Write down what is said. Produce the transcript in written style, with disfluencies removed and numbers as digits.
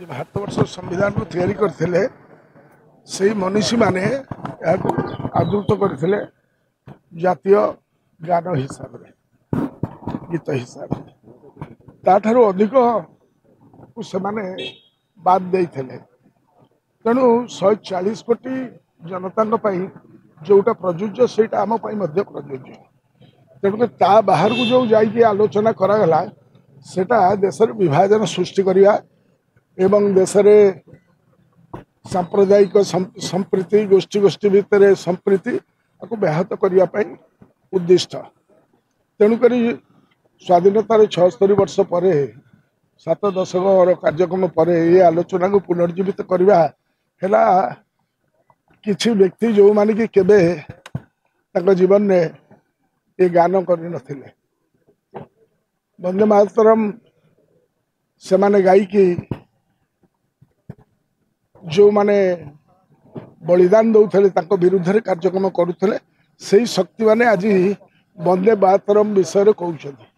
भारतवर्ष संविधान को तैयारी करथिले से मनीषी माने आदृत करथिले जातीय गान हिसाब रे गीत हिसाब रे ताठारो अधिक से माने बाद देइथिले तेणु 140 कोटी जनता जोटा प्रযোज्य सेटा आम मध्य प्रযোज्य तेणुक ता बाहर को जो जाइए आलोचना करागला सेटा देश विभाजन सृष्टि करवा एवं देश सांप्रदायिक संप्रीति गोष्ठी गोष्ठी भितर संप्रीति को व्याहत करने उद्दिष्ट तेणुक स्वाधीनतार 76 वर्ष पर 7 दशक कार्यक्रम पर ये आलोचना को पुनर्जीवित करवा किछि व्यक्ति जो माने कि केबे तक जीवन में ये गान कर वंदे मातरम से माने गाई की जो माने बलिदान दौले विरुद्ध कार्यक्रम करुले से शक्ति माने आज वंदे मातरम विषय कहते।